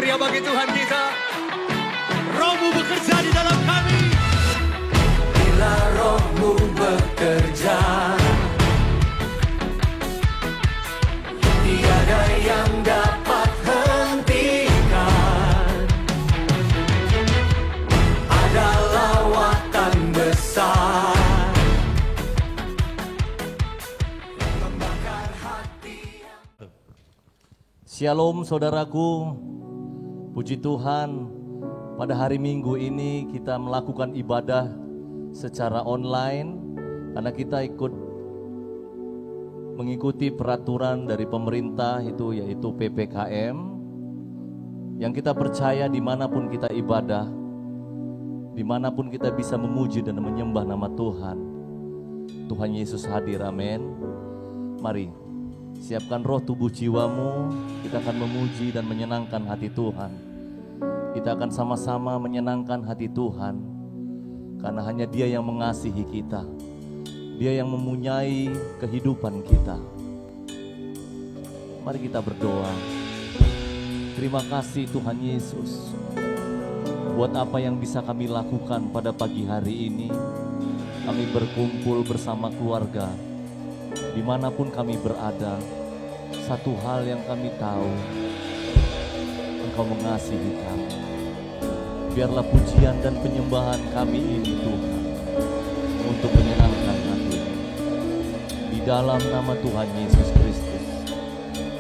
meriah bagi Tuhan kita. Roh-Mu bekerja di dalam kami. Bila Roh-Mu bekerja, tiada yang dapat hentikan. Ada lawatan besar membakar hati. Shalom saudaraku, puji Tuhan, pada hari Minggu ini kita melakukan ibadah secara online karena kita mengikuti peraturan dari pemerintah yaitu PPKM, yang kita percaya dimanapun kita ibadah, dimanapun kita bisa memuji dan menyembah nama Tuhan. Tuhan Yesus hadir, amin. Mari siapkan roh, tubuh, jiwamu. Kita akan memuji dan menyenangkan hati Tuhan. Kita akan sama-sama menyenangkan hati Tuhan, karena hanya Dia yang mengasihi kita. Dia yang mempunyai kehidupan kita. Mari kita berdoa. Terima kasih Tuhan Yesus, buat apa yang bisa kami lakukan pada pagi hari ini. Kami berkumpul bersama keluarga. Dimanapun kami berada, satu hal yang kami tahu, Engkau mengasihi kami. Biarlah pujian dan penyembahan kami ini Tuhan, untuk menyenangkan hati. Di dalam nama Tuhan Yesus Kristus,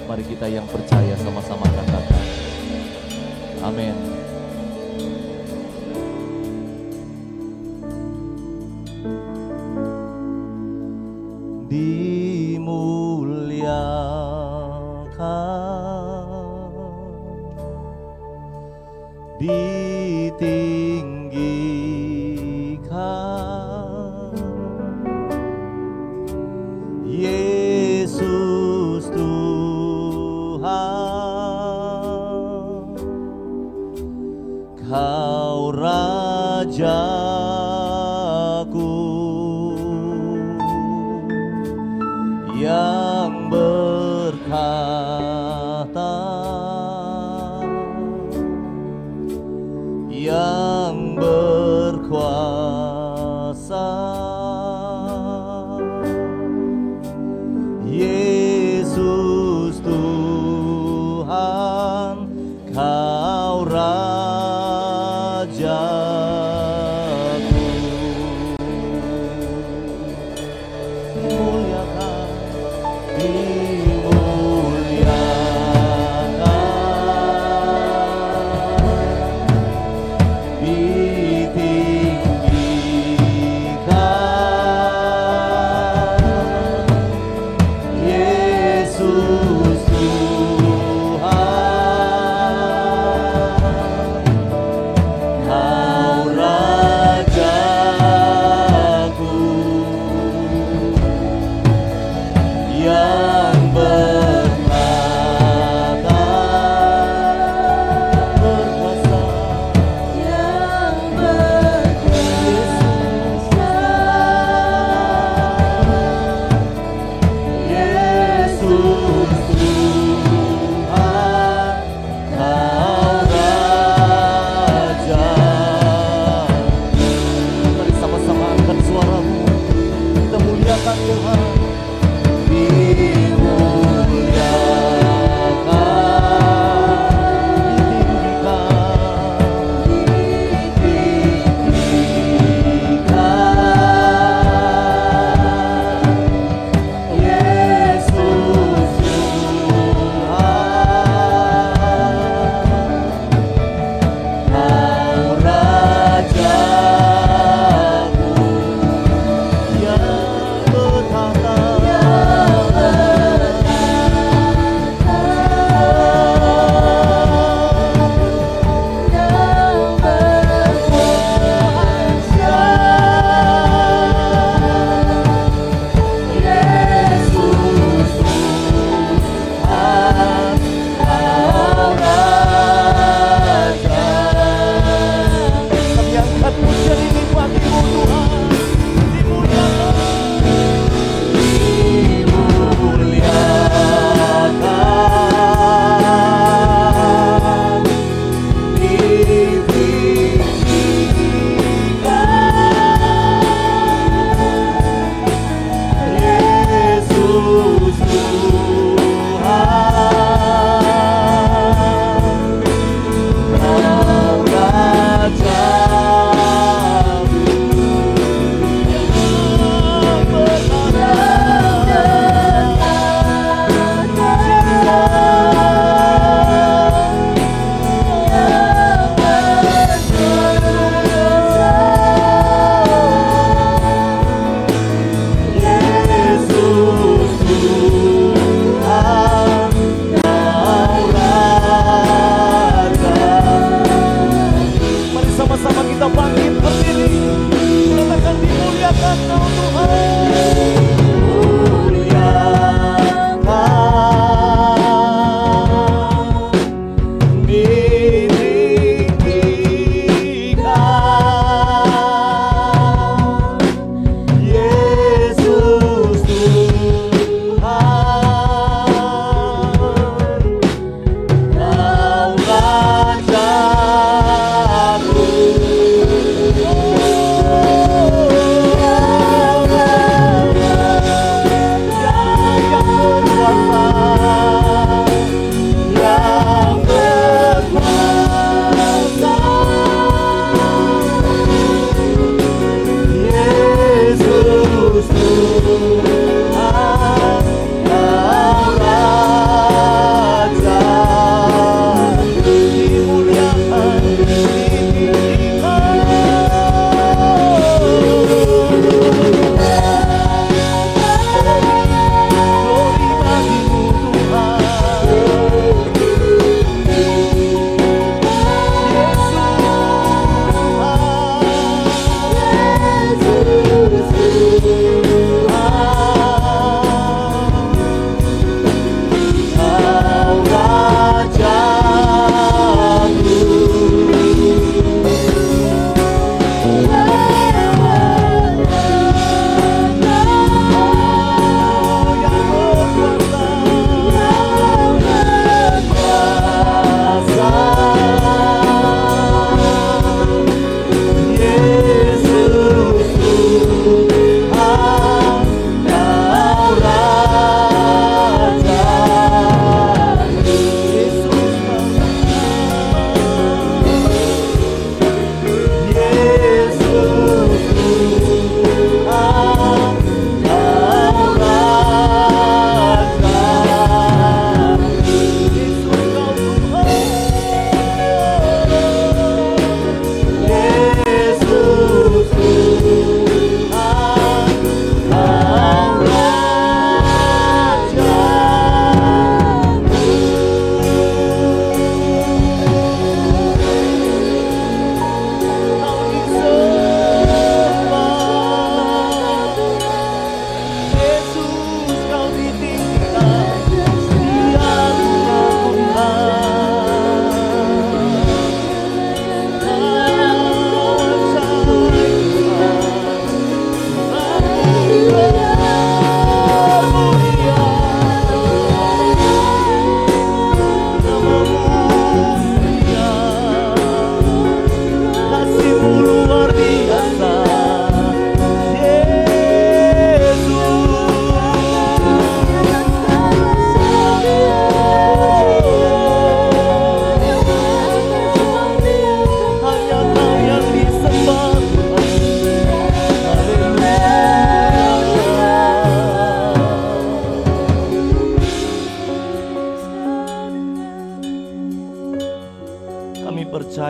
mari kita yang percaya sama-sama katakan, amin. Ditinggikan, Yesus Tuhan, Kau Rajaku yang berkata, yang berkuasa, Yesus Tuhan, Kau Rajaku. Dimuliakan, Yesus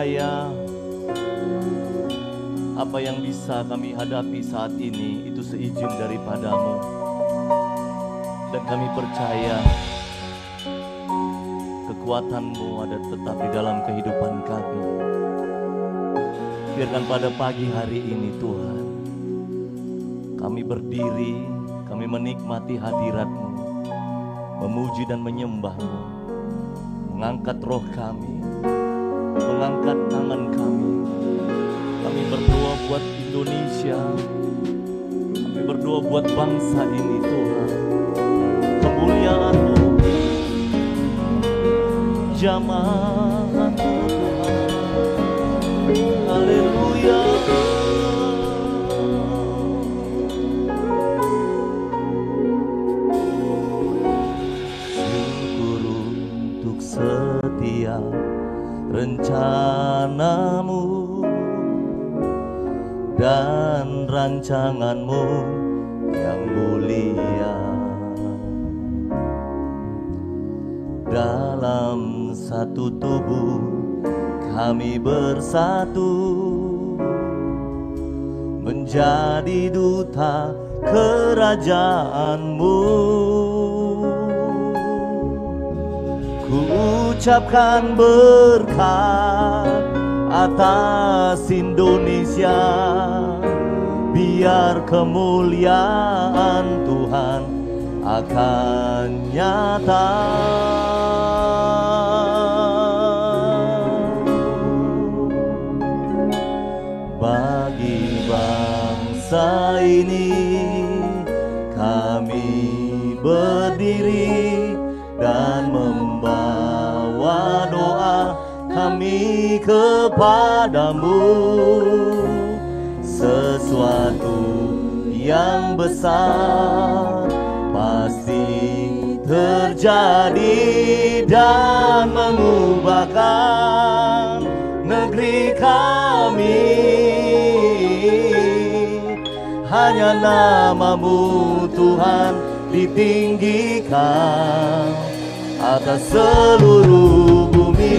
percaya apa yang bisa kami hadapi saat ini itu seizin daripadamu. Dan kami percaya kekuatan-Mu ada tetap di dalam kehidupan kami. Biarkan pada pagi hari ini Tuhan, kami berdiri, kami menikmati hadirat-Mu, memuji dan menyembah-Mu, mengangkat roh kami, mengangkat tangan kami. Kami berdoa buat Indonesia, kami berdoa buat bangsa ini Tuhan. Kemuliaan-Mu, jamaah-Mu Tuhan. Haleluya. Syukur untuk setiap rencana-Mu dan rancangan-Mu yang mulia. Dalam satu tubuh kami bersatu, menjadi duta kerajaan-Mu. Ku ucapkan berkat atas Indonesia, biar kemuliaan Tuhan akan nyata. Bagi bangsa ini kami berdiri dan membawa doa kami kepadamu. Sesuatu yang besar pasti terjadi dan mengubahkan negeri kami. Hanya nama-Mu Tuhan ditinggikan atas seluruh bumi.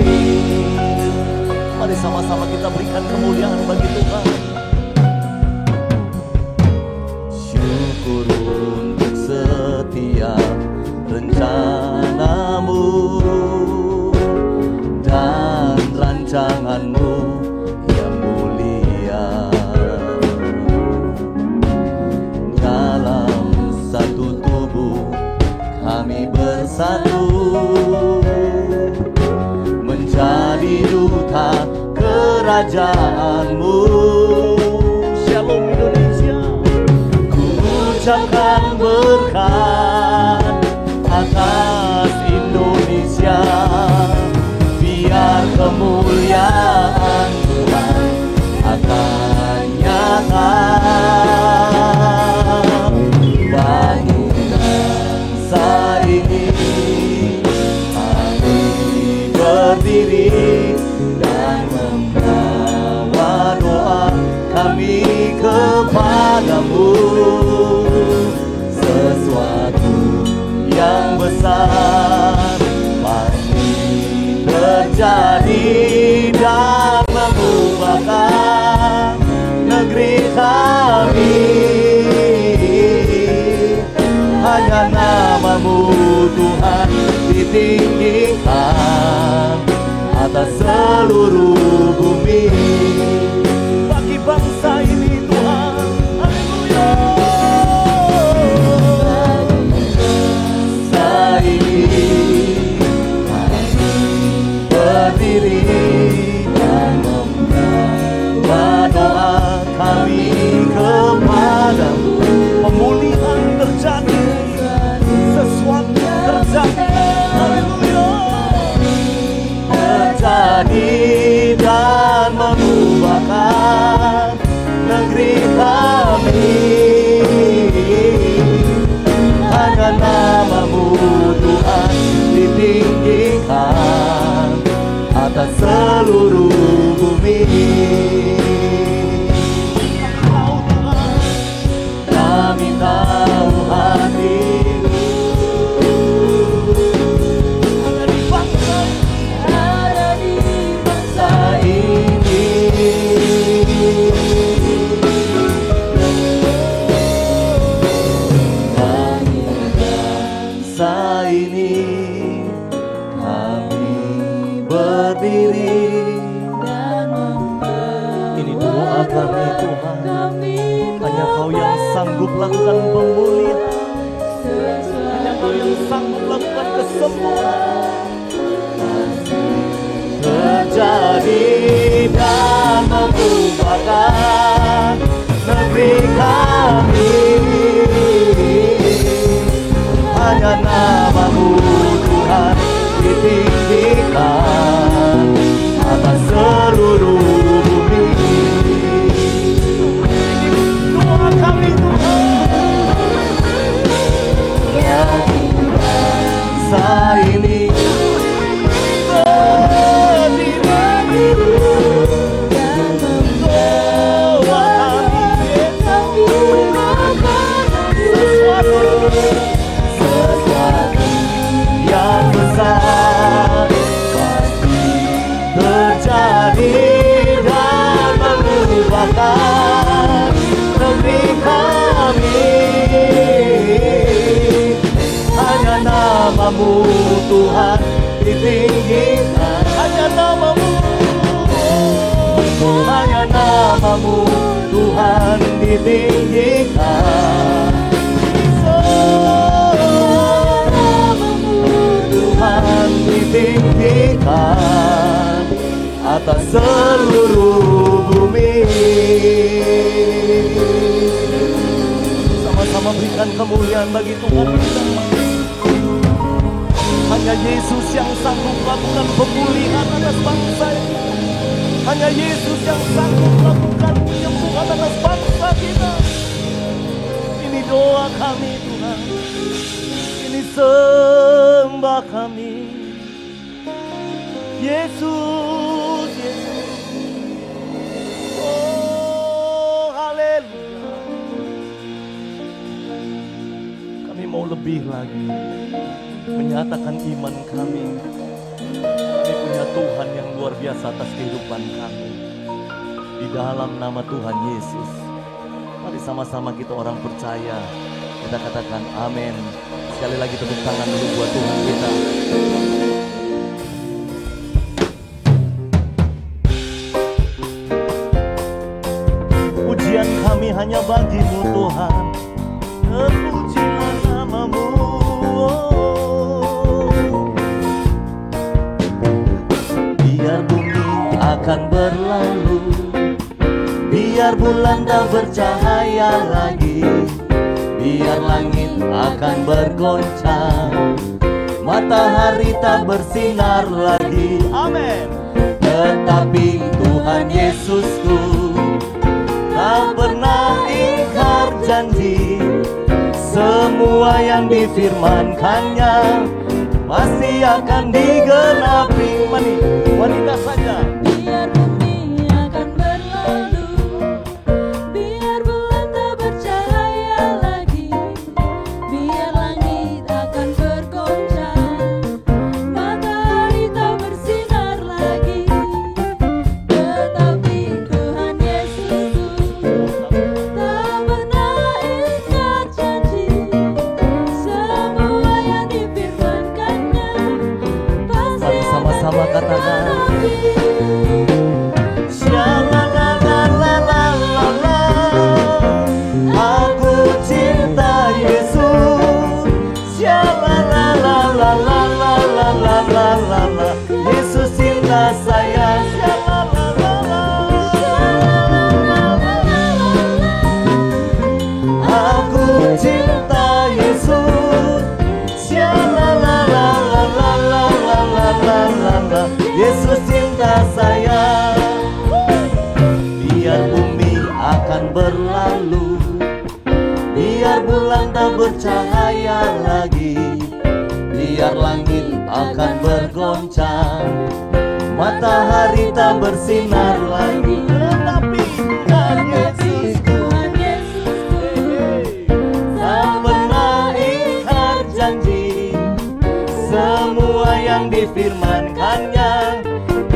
Mari sama-sama kita berikan kemuliaan bagi Tuhan. Syukur untuk setiap rencana-Mu dan rancangan-Mu yang mulia. Dalam satu tubuh kami bersatu, menjadi duta kerajaan-Mu. Shalom Indonesia. Ku ucapkan berkat atas Indonesia, biar kemuliaan Tuhan akan nyata. Bagi bangsa ini kami berdiri dan membawa doa kami kepadamu. Sesuatu yang besar pasti terjadi dan mengubahkan negeri kami. Hanya nama-Mu Tuhan ditinggikan atas seluruh bumi. Bagi bangsa ini Tuhan, haleluya. Bangsa ini kami berdiri dan membawa doa kami kepadamu. Pemulihan terjadi, sesuatu terjadi, haleluya. Terjadi dan mengubahkan bangsa ini kami berdiri dan ini doa kami Tuhan, kami hanya Kau yang sanggup lakukan pemulihan, hanya Kau yang sanggup lakukan kesembuhan. Terjadi dan mengubahkan negeri kami, hanya nama-Mu Tuhan ditinggikan atas seluruh bumi. Doa kami Tuhan, bangsa ini sesuatu yang besar pasti terjadi dan mengubahkan negeri kami, hanya nama-Mu Tuhan ditinggikan, hanya nama-Mu, hanya nama-Mu Tuhan ditinggikan. Tuhan ditinggikan atas seluruh bumi. Sama-sama berikan kemuliaan bagi Tuhan. Hanya Yesus yang sanggup lakukan pemulihan atas bangsa ini. Hanya Yesus yang sanggup lakukan penyembuhan atas bangsa kita. Ini doa kami Tuhan, ini sembah kami. Yesus, Yesus, oh haleluya. Kami mau lebih lagi menyatakan iman kami. Kami punya Tuhan yang luar biasa atas kehidupan kami. Di dalam nama Tuhan Yesus, mari sama-sama kita orang percaya, kita katakan amin. Sekali lagi tepuk tangan dulu buat Tuhan kita. Pujian kami hanya bagi-Mu Tuhan, terpujilah nama-Mu. Biar bumi akan berlalu, biar bulan tak bercahaya lagi, biar langit akan bergoncang, matahari tak bersinar lagi. Amin. Tetapi Tuhan Yesusku tak pernah ingkar janji, semua yang difirmankannya pasti akan digenapi. Mani, wanita saja. biar bumi akan berlalu, biar bulan tak bercahaya lagi, biar langit akan bergoncang, matahari tak bersinar lagi. Tetapi Tuhan Yesus tak pernah ingkar janji, semua yang difirmankannya pasti Mari sama-sama katakan. Aku cinta Yesus. Yesus cinta saya. Aku cinta Yesus. Yesus cinta saya. Biar bumi akan berlalu, biar bulan tak bercahaya lagi, biar langit akan bergoncang, matahari tak bersinar lagi. Tetapi Tuhan Yesusku tak pernah ingkar janji, semua yang difirmankannya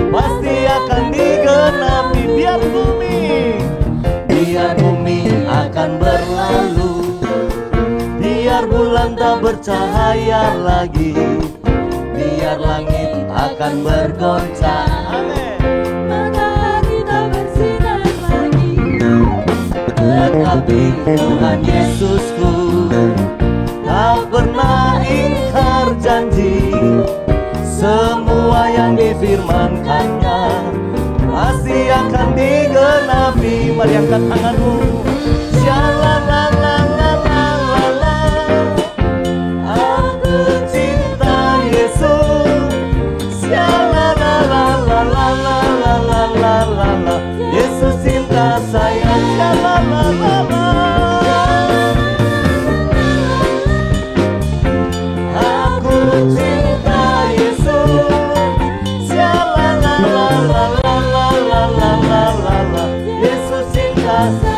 pasti akan digenapi. Biar bumi akan berlalu, biar bulan akan tak bercahaya lagi, biar langit akan bergoncang. Amin. Matahari tak bersinar lagi, Tetapi Tuhan Yesusku tak pernah ingkar janji, semua yang difirmankannya pasti akan digenapi. Mari angkat tanganmu. Shalalalalala, aku cinta Yesus. Shalalalalala, Yesus cinta saya. Shalalalala, aku cinta Yesus. Shalalalalala, Yesus cinta saya.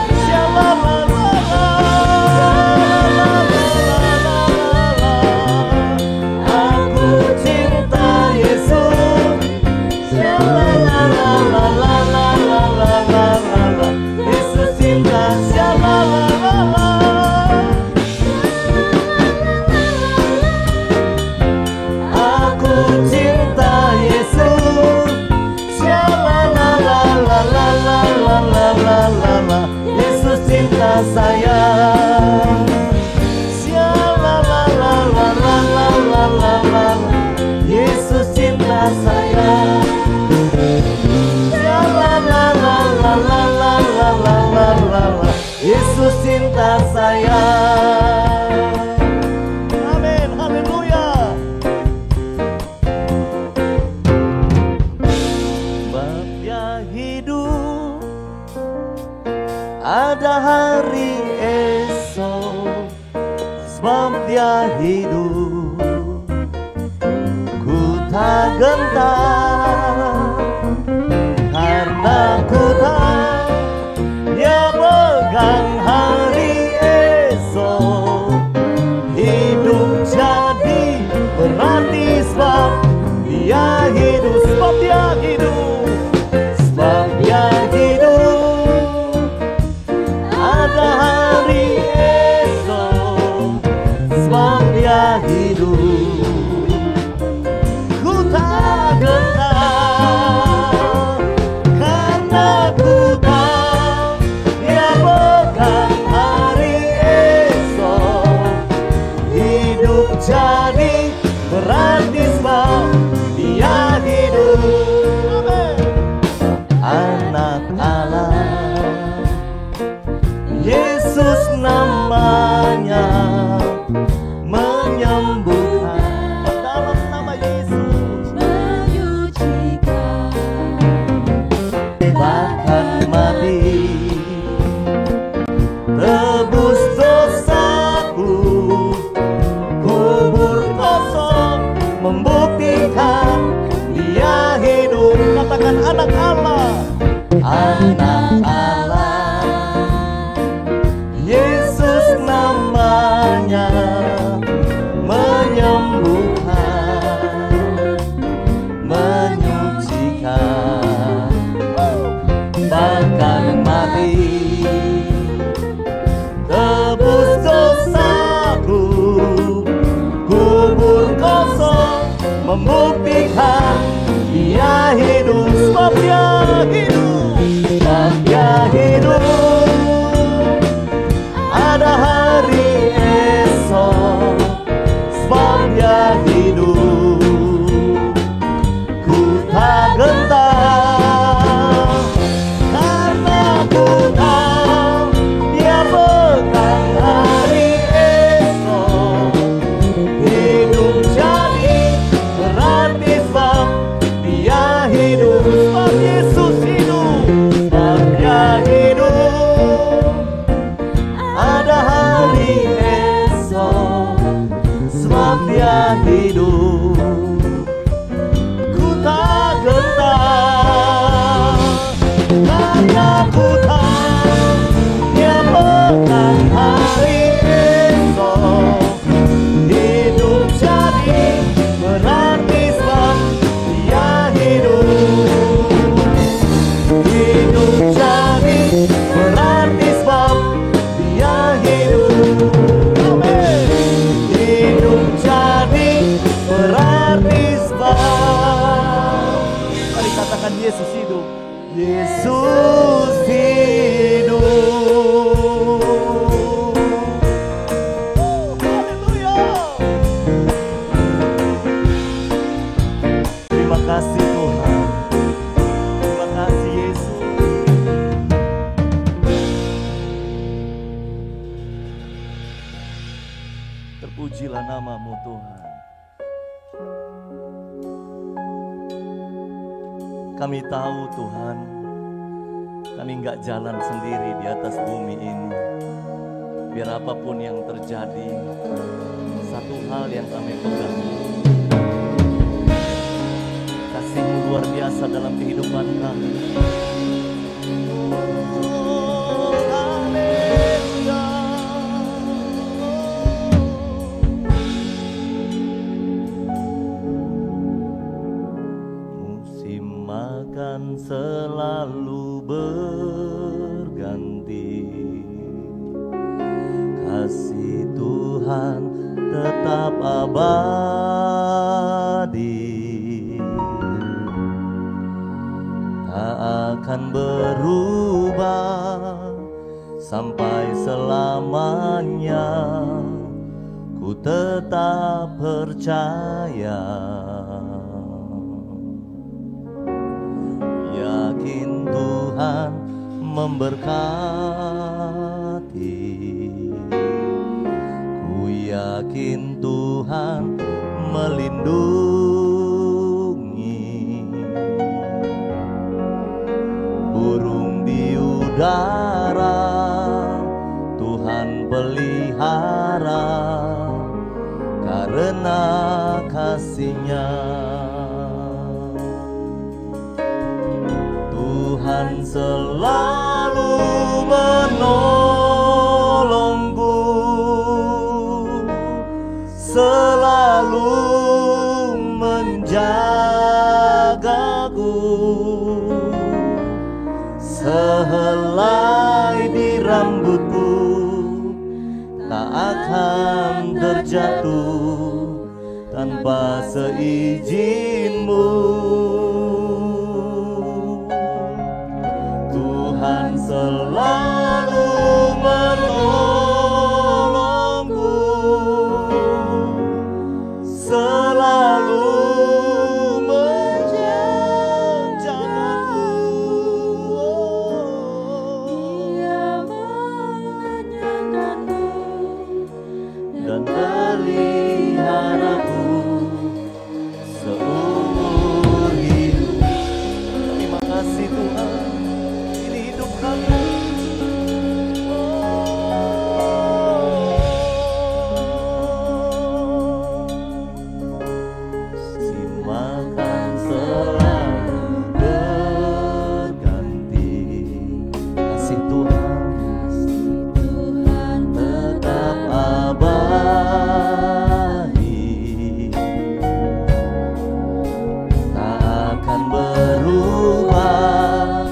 Aku cinta Yesus. Yesus cinta. Aku cinta Yesus. Yesus cinta saya. Yesus cinta saya. Yesus cinta saya. Amin, haleluya. Sebab dia hidup, ada hari esok. Sebab dia hidup, ku tak gentar, karena ku tahu dia pegang hari esok. Hidup jadi berarti sebab dia hidup. Sebab dia hidup, sebab dia hidup, ada hari esok. Sebab dia hidup, ku tak gentar, karena ku tahu dia pegang hari esok. Hidup jadi berarti sebab dia hidup. Anak Allah, Yesus namanya, menyembuhkan. Dalam nama Yesus menyucikan, bahkan mati, tebus dosaku. Kubur kosong membuktikan dia hidup. Katakan anak Allah. Anak Allah, Yesus namanya, menyembuhkan, menyucikan, bahkan mati, tebus dosaku. Kubur kosong membuktikan dia hidup. Sebab dia hidup, sebab dia hidup, ada hari esok. Sebab dia hidup, ku tak gentar, karena ku tahu dia pegang hari esok. Hidup jadi berarti sebab dia hidup. Sebab Yesus hidup, sebab dia hidup, ada hari esok. Sebab dia hidup, ku tak gentar, karena ku tahu dia pegang hari esok. Hidup jadi berarti sebab dia hidup. Hidup jadi berarti sebab dia hidup. Amin. Yesus hidup. Yesus hidup. Haleluya. Terima kasih Tuhan. Terima kasih Yesus. Terpujilah nama-Mu Tuhan. Kami tahu Tuhan, kami nggak jalan sendiri di atas bumi ini. Biar apapun yang terjadi, satu hal yang kami pegang, kasih-Mu luar biasa dalam kehidupan kami. Oh, haleluya. Musim makan selalu berganti, kasih Tuhan tetap abadi, tak akan berubah sampai selamanya. Ku tetap percaya, yakin Tuhan memberkati. Ku yakin Tuhan melindungi. Burung di udara Tuhan pelihara karena kasih-Nya. Tuhan selalu menolongku, selalu menjagaku. Sehelai di rambutku tak akan terjatuh tanpa seizin-Mu. Tuhan selalu menolongku, selalu menjagaku. Dia menyangkaku Dan peliharaku seumur hidup. Terima kasih Tuhan, ini hidup kami. Si makan selalu berganti, kasih Tuhan Tuhan tetap abadi, tak akan berubah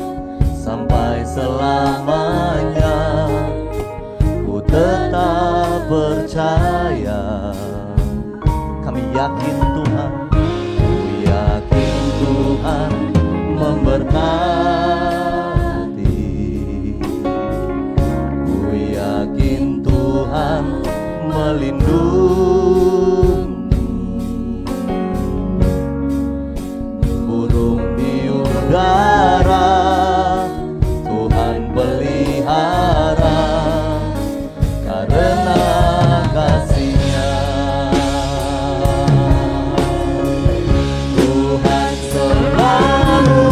sampai selamanya. Ku tetap percaya, kami yakin Tuhan, ku yakin Tuhan memberkati. Ku yakin Tuhan melindungi. Burung di udara Tuhan pelihara karena kasih-Nya. Tuhan selalu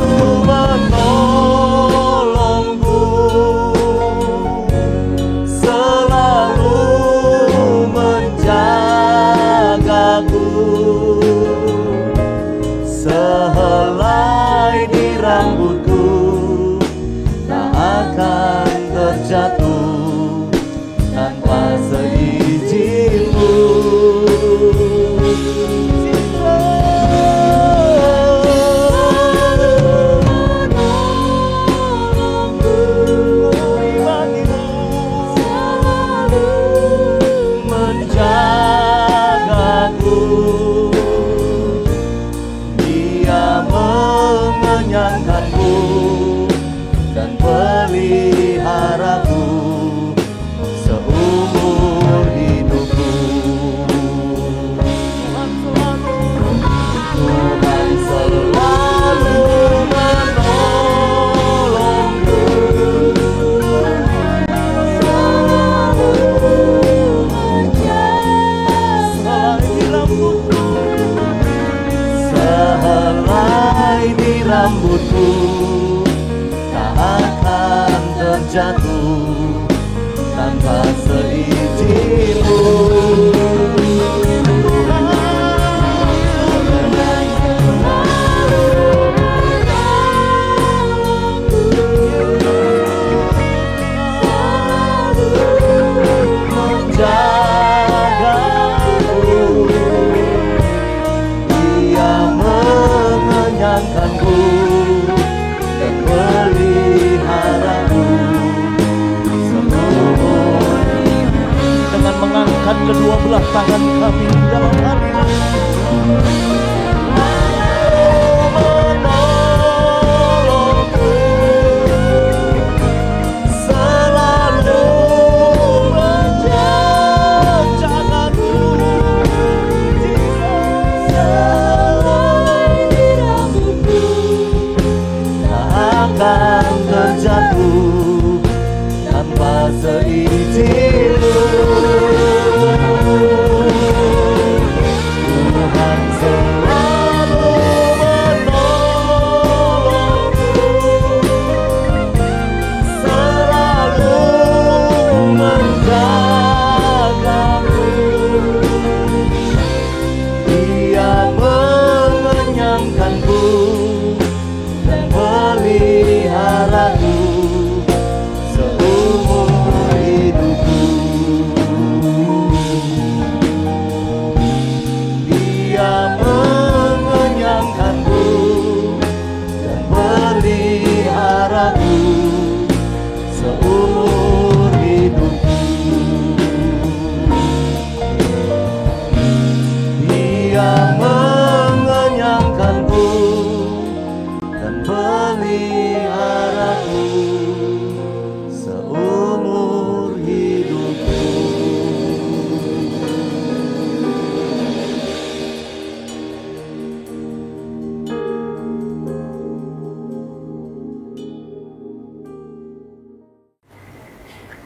menolongku, selalu menjagaku. rambutku, sehelai di rambutku tak akan terjatuh tanpa seizinmu. Mengangkat kedua belah tangan kami dalam hadirat, menolongku, selalu menjagaku, selai di rambutku tak akan terjatuh tanpa seizinmu. Tuhan selalu menolongku, selalu menjagaku. Dia mengenyangkanku dan meliharaku seumur hidupku. Dia mengenyangkanku dan meliharaku seumur hidupku. Dia mengenyangkanku dan meliharaku seumur hidupku.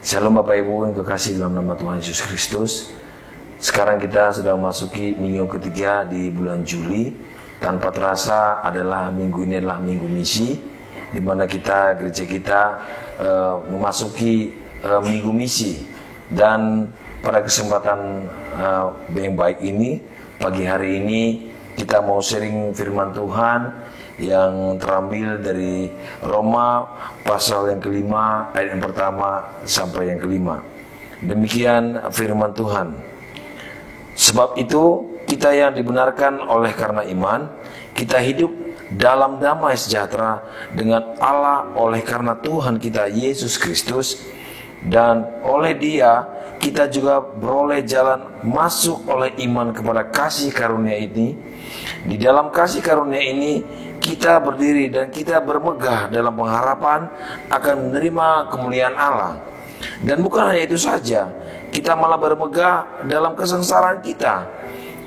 Shalom Bapak Ibu yang kekasih dalam nama Tuhan Yesus Kristus. Sekarang kita sedang memasuki minggu ketiga di bulan Juli. Tanpa terasa adalah minggu ini adalah minggu misi, di mana kita gereja kita memasuki minggu misi. Dan pada kesempatan yang baik ini, pagi hari ini kita mau sharing firman Tuhan yang terambil dari Roma pasal yang kelima ayat yang pertama sampai yang kelima. Demikian firman Tuhan. Sebab itu kita yang dibenarkan oleh karena iman, kita hidup dalam damai sejahtera dengan Allah oleh karena Tuhan kita Yesus Kristus, dan oleh Dia kita juga beroleh jalan masuk oleh iman kepada kasih karunia ini. Di dalam kasih karunia ini kita berdiri dan kita bermegah dalam pengharapan akan menerima kemuliaan Allah. Dan bukan hanya itu saja, kita malah bermegah dalam kesengsaraan kita,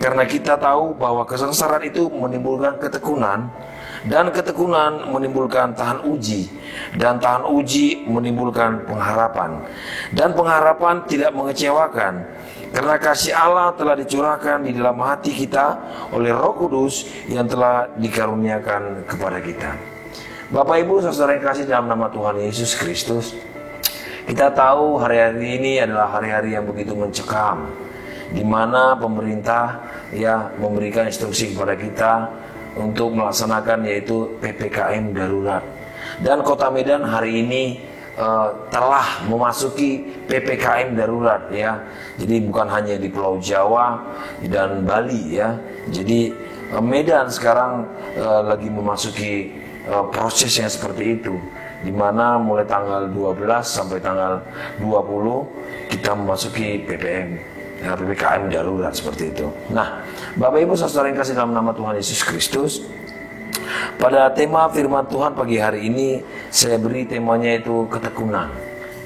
karena kita tahu bahwa kesengsaraan itu menimbulkan ketekunan, dan ketekunan menimbulkan tahan uji, dan tahan uji menimbulkan pengharapan, dan pengharapan tidak mengecewakan, karena kasih Allah telah dicurahkan di dalam hati kita oleh Roh Kudus yang telah dikaruniakan kepada kita. Bapak Ibu saudara yang kasih dalam nama Tuhan Yesus Kristus, kita tahu hari-hari ini adalah hari-hari yang begitu mencekam, di mana pemerintah memberikan instruksi kepada kita untuk melaksanakan yaitu PPKM darurat. Dan Kota Medan hari ini telah memasuki PPKM darurat ya. Jadi bukan hanya di Pulau Jawa dan Bali ya. Jadi Medan sekarang lagi memasuki prosesnya seperti itu, di mana mulai tanggal 12 sampai tanggal 20 kita memasuki PPKM darurat seperti itu. Nah, Bapak Ibu saudara yang kasih dalam nama Tuhan Yesus Kristus, pada tema firman Tuhan pagi hari ini saya beri temanya itu ketekunan.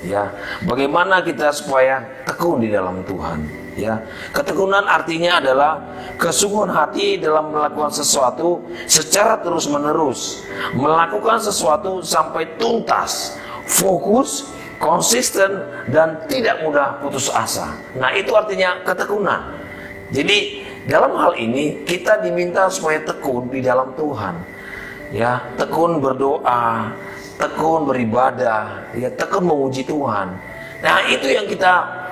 Ya, bagaimana kita supaya tekun di dalam Tuhan? Ya, ketekunan artinya adalah kesungguhan hati dalam melakukan sesuatu secara terus-menerus, melakukan sesuatu sampai tuntas, fokus, konsisten, dan tidak mudah putus asa. Nah, itu artinya ketekunan. Jadi dalam hal ini kita diminta supaya tekun di dalam Tuhan. Ya, tekun berdoa, tekun beribadah, ya, tekun memuji Tuhan. Nah, itu yang kita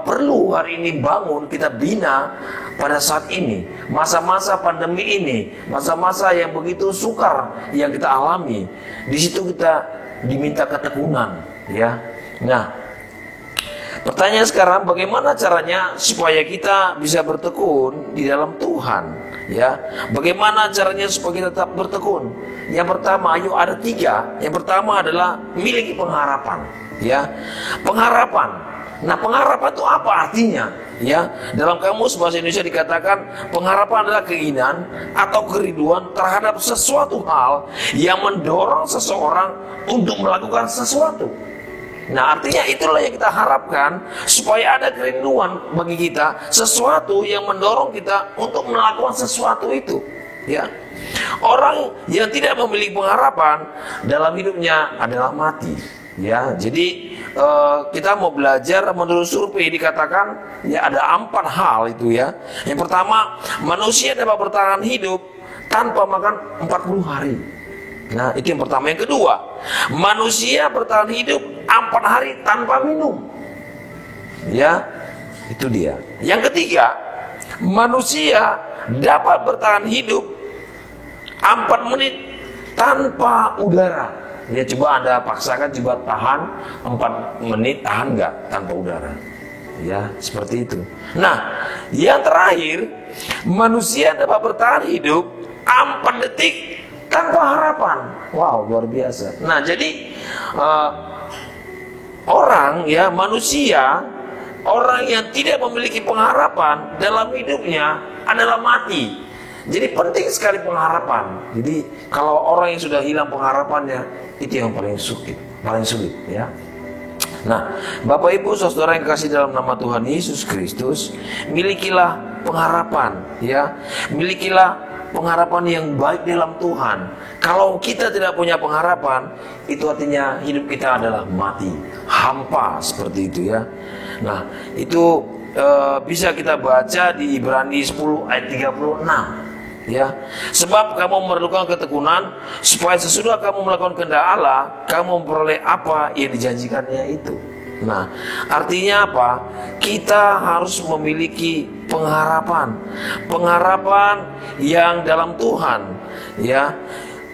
perlu hari ini bangun, kita bina pada saat ini, masa-masa pandemi ini, masa-masa yang begitu sukar yang kita alami. Di situ kita diminta ketekunan, ya. Nah, pertanyaan sekarang, bagaimana caranya supaya kita bisa bertekun di dalam Tuhan? Ya, bagaimana caranya supaya kita tetap bertekun? Yang pertama, ada 3. Yang pertama adalah miliki pengharapan. Ya, pengharapan. Nah, pengharapan itu apa artinya? Ya, dalam kamus bahasa Indonesia dikatakan pengharapan adalah keinginan atau kerinduan terhadap sesuatu hal yang mendorong seseorang untuk melakukan sesuatu. Nah, artinya itulah yang kita harapkan, supaya ada kerinduan bagi kita, sesuatu yang mendorong kita untuk melakukan sesuatu itu. Ya, orang yang tidak memiliki pengharapan dalam hidupnya adalah mati. Ya, jadi kita mau belajar, menurut survei dikatakan ya ada 4 hal itu ya. Yang pertama, manusia dapat bertahan hidup tanpa makan 40 hari. Nah, itu yang pertama. Yang kedua, manusia bertahan hidup 4 hari tanpa minum. Ya, itu dia. Yang ketiga, manusia dapat bertahan hidup 4 menit tanpa udara. Ya, coba Anda paksakan, coba tahan 4 menit, tahan nggak tanpa udara? Ya, seperti itu. Nah, yang terakhir, manusia dapat bertahan hidup 4 detik tanpa harapan. Wow, luar biasa. Nah, jadi orang, ya, manusia, orang yang tidak memiliki pengharapan dalam hidupnya adalah mati. Jadi penting sekali pengharapan. Jadi kalau orang yang sudah hilang pengharapannya, itu yang paling sulit, ya. Nah, Bapak Ibu Saudara yang kasih dalam nama Tuhan Yesus Kristus, milikilah pengharapan, ya. Milikilah pengharapan yang baik dalam Tuhan. Kalau kita tidak punya pengharapan, itu artinya hidup kita adalah mati, hampa, seperti itu, ya. Nah, itu bisa kita baca di Ibrani 10 ayat 36. Ya, sebab kamu memerlukan ketekunan supaya sesudah kamu melakukan kehendak Allah, kamu memperoleh apa yang dijanjikannya itu. Nah, artinya apa? Kita harus memiliki pengharapan, pengharapan yang dalam Tuhan. Ya,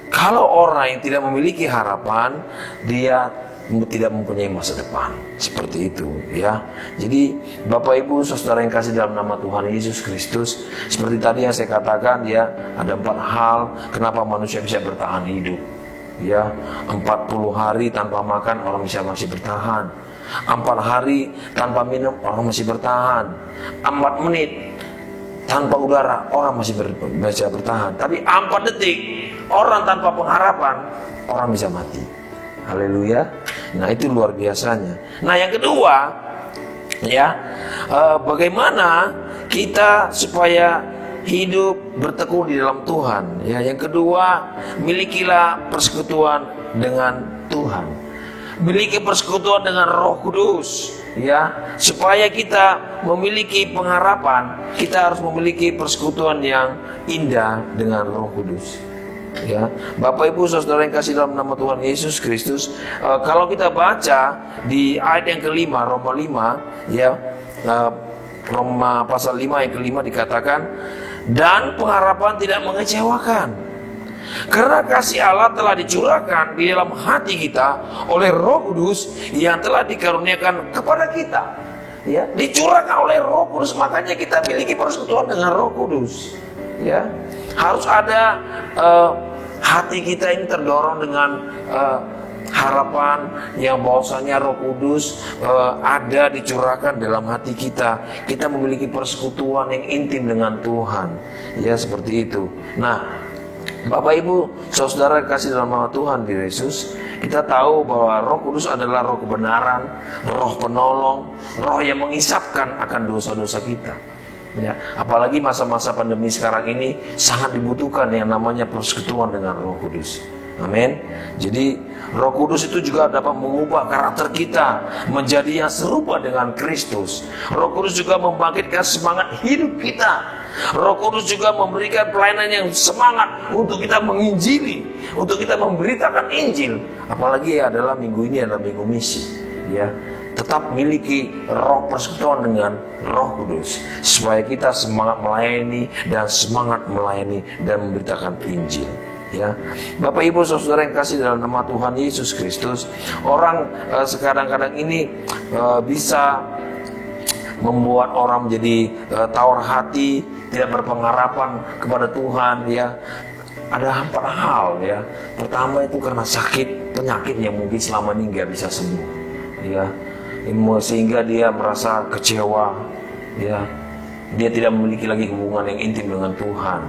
kalau orang yang tidak memiliki harapan, dia tidak mempunyai masa depan. Seperti itu, ya. Jadi Bapak Ibu Saudara yang kasih dalam nama Tuhan Yesus Kristus, seperti tadi yang saya katakan, ya, ada 4 hal kenapa manusia bisa bertahan hidup. Ya, 40 hari tanpa makan orang masih bertahan. 4 hari tanpa minum orang masih bertahan. 4 menit tanpa udara orang masih bisa bertahan. Tapi 4 detik orang tanpa pengharapan orang bisa mati. Haleluya. Nah, itu luar biasanya. Nah, yang kedua, ya, bagaimana kita supaya hidup bertekun di dalam Tuhan. Ya, yang kedua, milikilah persekutuan dengan Tuhan. Miliki persekutuan dengan Roh Kudus. Ya, supaya kita memiliki pengharapan, kita harus memiliki persekutuan yang indah dengan Roh Kudus. Ya, Bapak Ibu Saudara yang kasih dalam nama Tuhan Yesus Kristus, kalau kita baca di ayat yang kelima, Roma 5, ya, Roma pasal 5 yang kelima dikatakan, dan pengharapan tidak mengecewakan, karena kasih Allah telah dicurahkan di dalam hati kita oleh Roh Kudus yang telah dikaruniakan kepada kita. Ya, dicurahkan oleh Roh Kudus, makanya kita miliki persekutuan dengan Roh Kudus. Ya, harus ada hati kita ini terdorong dengan harapan yang bahwasanya Roh Kudus ada dicurahkan dalam hati kita. Kita memiliki persekutuan yang intim dengan Tuhan. Ya, seperti itu. Nah, Bapak Ibu Saudara kasih dalam nama Tuhan Yesus, kita tahu bahwa Roh Kudus adalah Roh kebenaran, Roh penolong, Roh yang mengisapkan akan dosa-dosa kita. Ya, apalagi masa-masa pandemi sekarang ini sangat dibutuhkan yang namanya persekutuan dengan Roh Kudus. Amin. Jadi Roh Kudus itu juga dapat mengubah karakter kita menjadi yang serupa dengan Kristus. Roh Kudus juga membangkitkan semangat hidup kita. Roh Kudus juga memberikan pelayanan yang semangat untuk kita menginjili, untuk kita memberitakan Injil. Apalagi adalah minggu ini adalah minggu misi, ya. Tetap miliki roh persekutuan dengan Roh Kudus supaya kita semangat melayani dan semangat melayani dan memberitakan Injil. Ya, Bapak Ibu Saudara yang kasih dalam nama Tuhan Yesus Kristus, orang sekadang-kadang ini bisa membuat orang menjadi tawar hati, tidak berpengharapan kepada Tuhan. Ya, ada 4 hal. Ya, pertama itu karena sakit, penyakit yang mungkin selama ini nggak bisa sembuh. Ya, sehingga dia merasa kecewa. Ya, dia tidak memiliki lagi hubungan yang intim dengan Tuhan.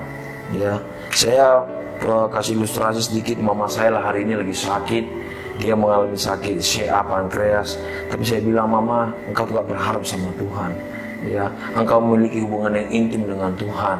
Ya, saya kasih ilustrasi sedikit. Mama saya lah hari ini lagi sakit. Dia mengalami sakit CA pankreas. Tapi saya bilang, Mama, engkau tidak berharap sama Tuhan. Ya, engkau memiliki hubungan yang intim dengan Tuhan.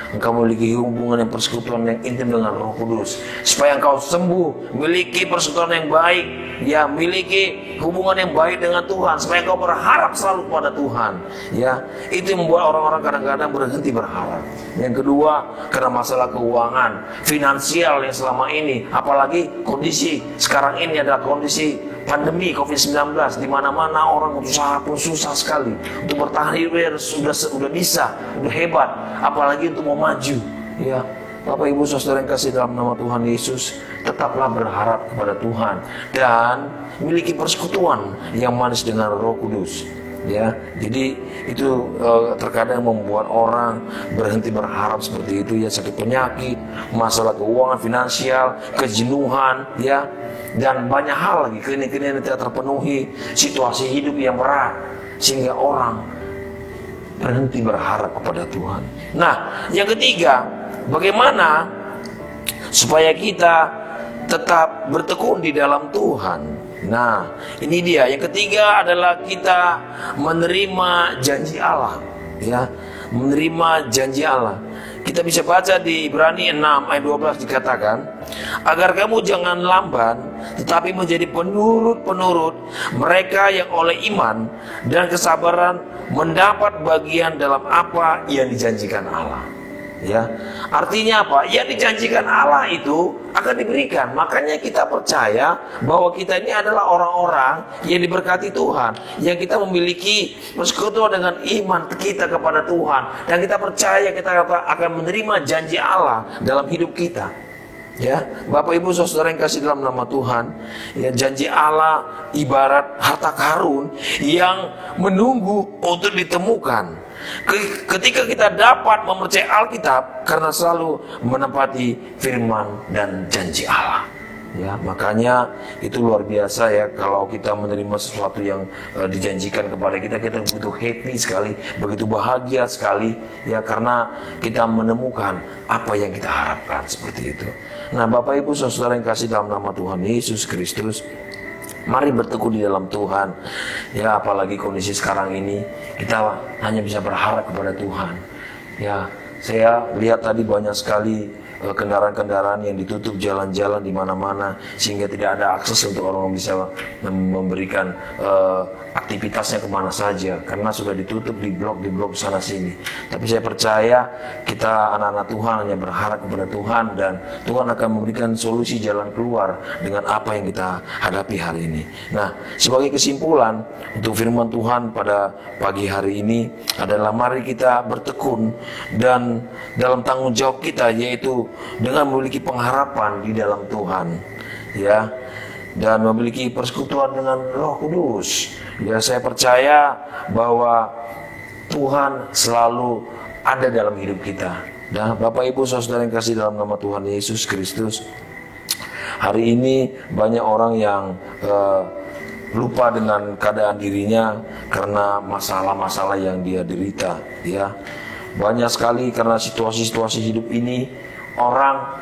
Engkau memiliki hubungan yang persekutuan yang intim dengan Roh Kudus. Supaya engkau sembuh, miliki persekutuan yang baik, ya, miliki hubungan yang baik dengan Tuhan. Supaya engkau berharap selalu kepada Tuhan. Ya, itu yang membuat orang-orang kadang-kadang berhenti berharap. Yang kedua, karena masalah keuangan, finansial yang selama ini, apalagi kondisi sekarang ini adalah kondisi pandemi COVID-19, di mana-mana orang usaha pun susah sekali untuk bertahan hidup. Sudah bisa, udah hebat, apalagi untuk mau maju. Ya, Bapak Ibu Saudara yang kasih dalam nama Tuhan Yesus, tetaplah berharap kepada Tuhan dan miliki persekutuan yang manis dengan Roh Kudus. Ya, jadi itu terkadang membuat orang berhenti berharap seperti itu. Ya, sakit penyakit, masalah keuangan, finansial, kejenuhan, ya, dan banyak hal lagi, keinginan yang tidak terpenuhi, situasi hidup yang berat, sehingga orang berhenti berharap kepada Tuhan. Nah, yang ketiga, bagaimana supaya kita tetap bertekun di dalam Tuhan? Nah, ini dia. Yang ketiga adalah kita menerima janji Allah, ya, menerima janji Allah. Kita bisa baca di Ibrani 6 ayat 12 dikatakan, agar kamu jangan lamban, tetapi menjadi penurut-penurut mereka yang oleh iman dan kesabaran mendapat bagian dalam apa yang dijanjikan Allah. Ya, artinya apa? Yang dijanjikan Allah itu akan diberikan. Makanya kita percaya bahwa kita ini adalah orang-orang yang diberkati Tuhan, yang kita memiliki persekutuan dengan iman kita kepada Tuhan, dan kita percaya kita akan menerima janji Allah dalam hidup kita. Ya, Bapak Ibu Saudara yang kasih dalam nama Tuhan, ya, janji Allah ibarat harta karun yang menunggu untuk ditemukan. Ketika kita dapat mempercayai Alkitab, karena selalu menepati firman dan janji Allah. Ya, makanya itu luar biasa ya, kalau kita menerima sesuatu yang dijanjikan kepada kita, kita begitu happy sekali, begitu bahagia sekali, ya, karena kita menemukan apa yang kita harapkan seperti itu. Nah, Bapak Ibu Saudara yang kasih dalam nama Tuhan Yesus Kristus, mari bertekun di dalam Tuhan. Ya, apalagi kondisi sekarang ini, kita hanya bisa berharap kepada Tuhan. Ya, saya lihat tadi banyak sekali kendaraan-kendaraan yang ditutup jalan-jalan di mana-mana, sehingga tidak ada akses untuk orang bisa memberikan aktivitasnya kemana saja, karena sudah ditutup di blok sana sini. Tapi saya percaya kita anak-anak Tuhan hanya berharap kepada Tuhan, dan Tuhan akan memberikan solusi jalan keluar dengan apa yang kita hadapi hari ini. Nah, sebagai kesimpulan untuk firman Tuhan pada pagi hari ini adalah mari kita bertekun dan dalam tanggung jawab kita, yaitu dengan memiliki pengharapan di dalam Tuhan, ya, dan memiliki persekutuan dengan Roh Kudus. Ya, saya percaya bahwa Tuhan selalu ada dalam hidup kita. Dan Bapak Ibu Saudara yang kasih dalam nama Tuhan Yesus Kristus, hari ini banyak orang yang lupa dengan keadaan dirinya karena masalah-masalah yang dia derita. Ya, banyak sekali karena situasi-situasi hidup ini, orang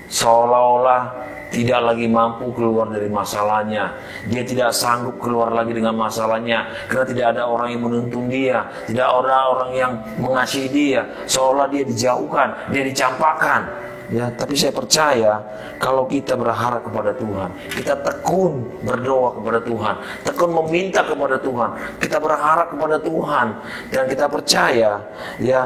seolah-olah tidak lagi mampu keluar dari masalahnya. Dia tidak sanggup keluar lagi dengan masalahnya, karena tidak ada orang yang menuntun dia, tidak ada orang yang mengasihi dia. Seolah dia dijauhkan, dia dicampakkan. Ya, tapi saya percaya kalau kita berharap kepada Tuhan, kita tekun berdoa kepada Tuhan, tekun meminta kepada Tuhan, kita berharap kepada Tuhan, dan kita percaya, ya,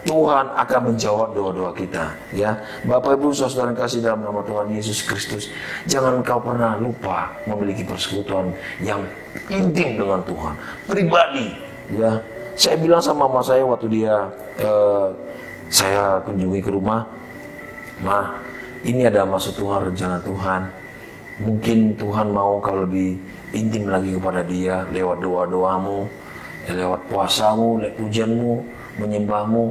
Tuhan akan menjawab doa-doa kita. Ya, Bapak Ibu saudara yang kasih dalam nama Tuhan Yesus Kristus, jangan engkau pernah lupa memiliki persekutuan yang intim dengan Tuhan, pribadi. Ya, saya bilang sama mama saya waktu dia saya kunjungi ke rumah, "Ma, ini ada maksud Tuhan, rencana Tuhan. Mungkin Tuhan mau kau lebih intim lagi kepada Dia lewat doa-doamu, lewat puasamu, lewat pujianmu, menyembahmu.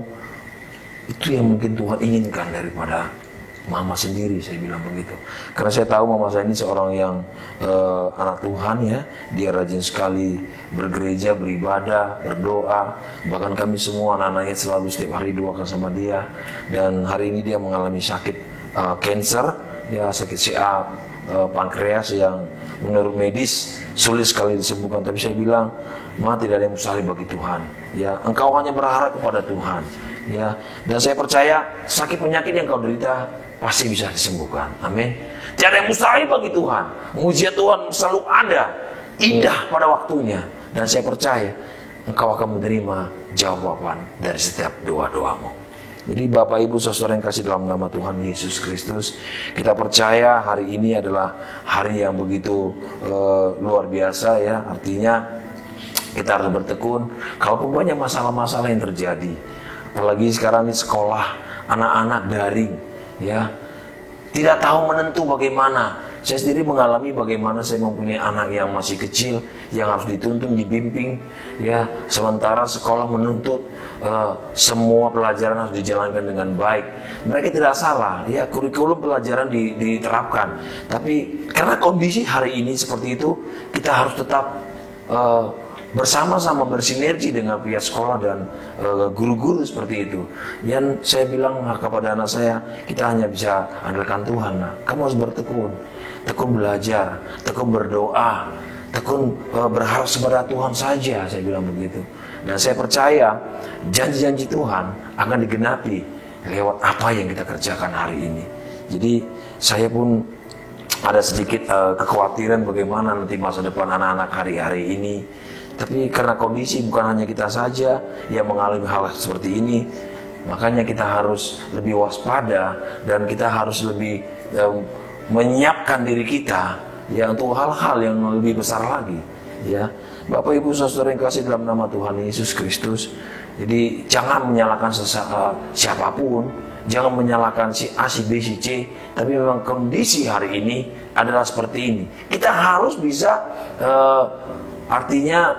Itu yang mungkin Tuhan inginkan daripada Mama sendiri," saya bilang begitu. Karena saya tahu Mama saya ini seorang yang anak Tuhan, ya. Dia rajin sekali bergereja, beribadah, berdoa. Bahkan kami semua anak-anaknya selalu setiap hari doakan sama dia. Dan hari ini dia mengalami sakit cancer, ya, sakit CA pankreas yang menurut medis sulit sekali disembuhkan. Tapi saya bilang, "Ma, tidak ada yang mustahil bagi Tuhan. Ya, engkau hanya berharap kepada Tuhan." Ya, dan saya percaya sakit penyakit yang kau derita pasti bisa disembuhkan. Amin. Tiada yang mustahil bagi Tuhan. Mujizat Tuhan selalu ada, indah pada waktunya. Dan saya percaya engkau akan menerima jawaban dari setiap doa-doamu. Jadi Bapak Ibu saudara yang kasih dalam nama Tuhan Yesus Kristus, kita percaya hari ini adalah hari yang begitu luar biasa, ya. Artinya kita harus bertekun. Kalaupun banyak masalah-masalah yang terjadi, apalagi sekarang ini sekolah anak-anak daring, ya, tidak tahu menentu bagaimana. Saya sendiri mengalami bagaimana saya mempunyai anak yang masih kecil, yang harus dituntun, dibimbing, ya. Sementara sekolah menuntut semua pelajaran harus dijalankan dengan baik. Mereka tidak salah, ya, kurikulum pelajaran diterapkan. Tapi karena kondisi hari ini seperti itu, kita harus tetap bersama-sama bersinergi dengan pihak sekolah dan guru-guru seperti itu. Dan saya bilang kepada anak saya, kita hanya bisa andalkan Tuhan. Nah, kamu harus bertekun, tekun belajar, tekun berdoa, tekun berharap kepada Tuhan saja, saya bilang begitu. Dan saya percaya janji-janji Tuhan akan digenapi lewat apa yang kita kerjakan hari ini. Jadi saya pun ada sedikit kekhawatiran bagaimana nanti masa depan anak-anak hari-hari ini. Tapi karena kondisi bukan hanya kita saja yang mengalami hal seperti ini, makanya kita harus lebih waspada dan kita harus lebih menyiapkan diri kita, ya, untuk hal-hal yang lebih besar lagi, ya. Bapak Ibu saudara yang kasih dalam nama Tuhan Yesus Kristus, jadi jangan menyalahkan siapapun, jangan menyalahkan si A, si B, si C, tapi memang kondisi hari ini adalah seperti ini. Kita harus bisa artinya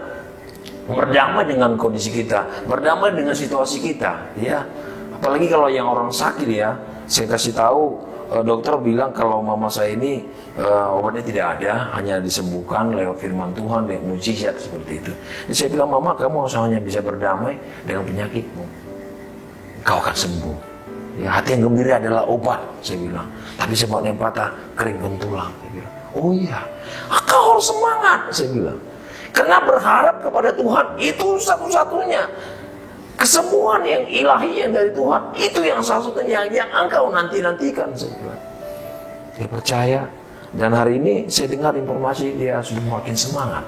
berdamai dengan kondisi kita, berdamai dengan situasi kita, ya. Apalagi kalau yang orang sakit, ya. Saya kasih tahu, dokter bilang kalau mama saya ini obatnya tidak ada, hanya disembuhkan lewat firman Tuhan, lewat mujizat seperti itu. Jadi saya bilang, "Mama, kamu hanya bisa berdamai dengan penyakitmu, kau akan sembuh. Ya, hati yang gembira adalah obat," saya bilang. "Tapi sebab yang patah kering pun tulang." Saya bilang, "Oh iya, kau harus semangat," saya bilang. Karena berharap kepada Tuhan itu satu-satunya kesembuhan yang ilahi yang dari Tuhan, itu yang satu-satunya yang engkau nanti-nantikan, saya bilang. Dia percaya, dan hari ini saya dengar informasi dia sudah makin semangat.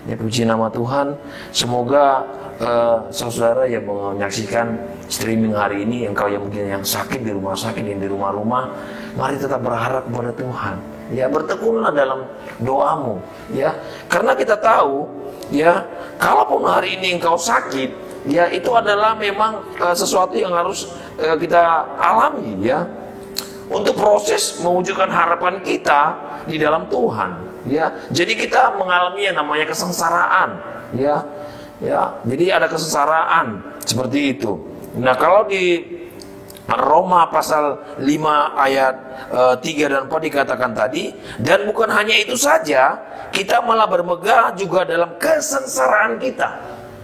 Ya, puji nama Tuhan. Semoga saudara yang menyaksikan streaming hari ini, engkau yang mungkin yang sakit di rumah sakit, yang di rumah-rumah, mari tetap berharap kepada Tuhan. Ya, bertekunlah dalam doamu, ya. Karena kita tahu, ya, kalaupun hari ini engkau sakit, ya, itu adalah memang sesuatu yang harus kita alami, ya. Untuk proses mewujudkan harapan kita di dalam Tuhan, ya. Jadi kita mengalami yang namanya kesengsaraan, ya. Ya, jadi ada kesengsaraan seperti itu. Nah, kalau di Roma pasal 5 ayat 3 dan 4 dikatakan tadi, dan bukan hanya itu saja, kita malah bermegah juga dalam kesengsaraan kita.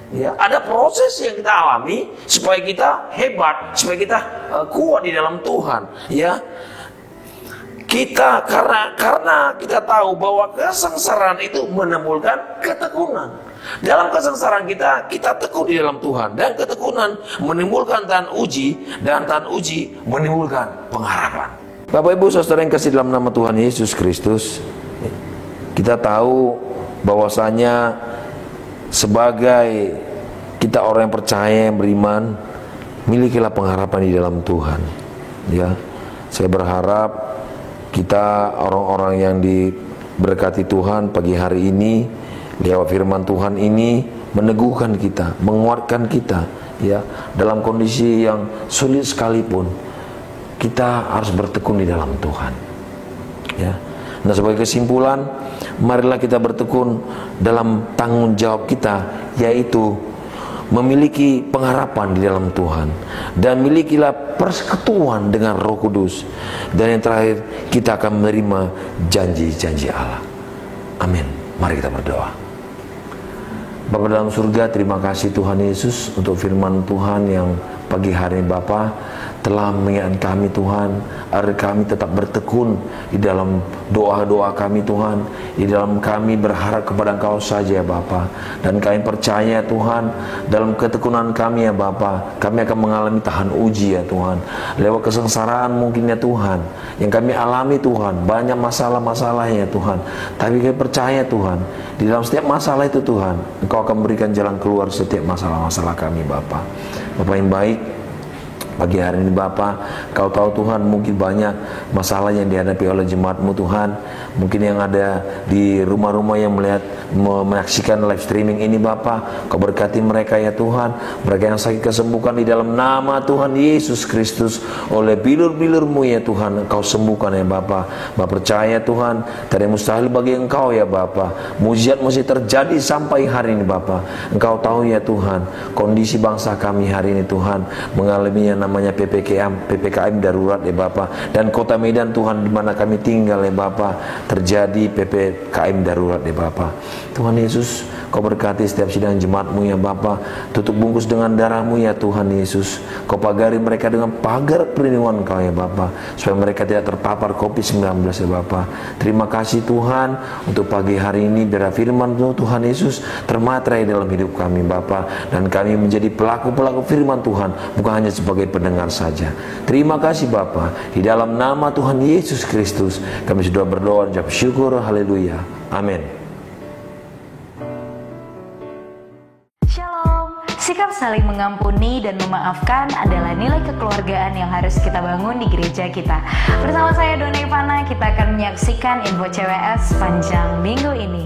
Ya, ada proses yang kita alami supaya kita hebat, supaya kita kuat di dalam Tuhan, ya. Kita karena kita tahu bahwa kesengsaraan itu menimbulkan ketekunan. Dalam kesengsaraan kita tekun di dalam Tuhan. Dan ketekunan menimbulkan tahan uji, dan tahan uji menimbulkan pengharapan. Bapak Ibu Saudara yang kasih dalam nama Tuhan Yesus Kristus, kita tahu bahwasanya sebagai kita orang yang percaya, yang beriman, milikilah pengharapan di dalam Tuhan. Ya, saya berharap kita orang-orang yang diberkati Tuhan pagi hari ini, lewat firman Tuhan ini meneguhkan kita, menguatkan kita, ya, dalam kondisi yang sulit sekalipun kita harus bertekun di dalam Tuhan. Ya. Nah, sebagai kesimpulan, marilah kita bertekun dalam tanggung jawab kita, yaitu memiliki pengharapan di dalam Tuhan, dan milikilah persekutuan dengan Roh Kudus, dan yang terakhir kita akan menerima janji-janji Allah. Amin. Mari kita berdoa. Bapa dalam surga, terima kasih Tuhan Yesus untuk firman Tuhan yang pagi hari ini Bapa telah mengingatkan kami Tuhan, agar kami tetap bertekun di dalam doa-doa kami Tuhan, di dalam kami berharap kepada Engkau saja ya Bapa. Dan kami percaya Tuhan, dalam ketekunan kami ya Bapa, kami akan mengalami tahan uji ya Tuhan. Lewat kesengsaraan mungkin ya Tuhan, yang kami alami Tuhan, banyak masalah-masalah ya Tuhan. Tapi kami percaya Tuhan, di dalam setiap masalah itu Tuhan, Engkau akan memberikan jalan keluar setiap masalah-masalah kami Bapa. Bapa yang baik, pagi hari ini Bapa, Kau tahu Tuhan, mungkin banyak masalah yang dihadapi oleh jemaat-Mu Tuhan. Mungkin yang ada di rumah-rumah yang menyaksikan live streaming ini Bapa, Kau berkati mereka ya Tuhan. Mereka yang sakit kesembuhkan di dalam nama Tuhan Yesus Kristus. Oleh bilur-bilur-Mu ya Tuhan, Engkau sembuhkan ya Bapa. Bapa percaya Tuhan, tidak mustahil bagi Engkau ya Bapa. Mujizat mesti terjadi sampai hari ini Bapa. Engkau tahu ya Tuhan, kondisi bangsa kami hari ini Tuhan mengalami yang namanya PPKM darurat ya Bapa, dan kota Medan Tuhan di mana kami tinggal ya Bapa terjadi PPKM darurat ya Bapa. Tuhan Yesus, Kau berkati setiap sidang jemaat-Mu ya Bapa, tutup bungkus dengan darah-Mu ya Tuhan Yesus. Kau pagari mereka dengan pagar perlindungan Kau ya Bapa, supaya mereka tidak terpapar COVID-19 ya Bapa. Terima kasih Tuhan untuk pagi hari ini, biar firman-Mu Tuhan Yesus termaterai dalam hidup kami Bapa, dan kami menjadi pelaku-pelaku firman Tuhan, bukan hanya sebagai pendengar saja. Terima kasih Bapa, di dalam nama Tuhan Yesus Kristus kami sudah berdoa dan ucap syukur. Haleluya. Amin. Shalom. Sikap saling mengampuni dan memaafkan adalah nilai kekeluargaan yang harus kita bangun di gereja kita. Bersama saya Dona Ivana, kita akan menyaksikan info CWS sepanjang minggu ini.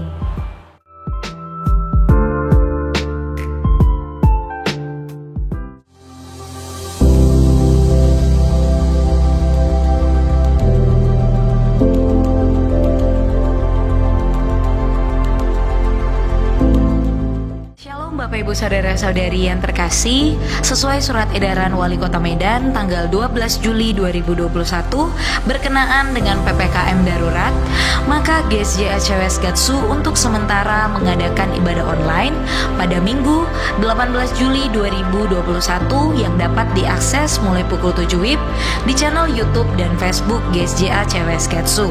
Bapak Ibu Saudara-saudari yang terkasih, sesuai surat edaran Wali Kota Medan tanggal 12 Juli 2021 berkenaan dengan PPKM darurat, maka GSJA CWS Gatsu untuk sementara mengadakan ibadah online pada Minggu 18 Juli 2021 yang dapat diakses mulai pukul 7 WIB di channel YouTube dan Facebook GSJA CWS Gatsu.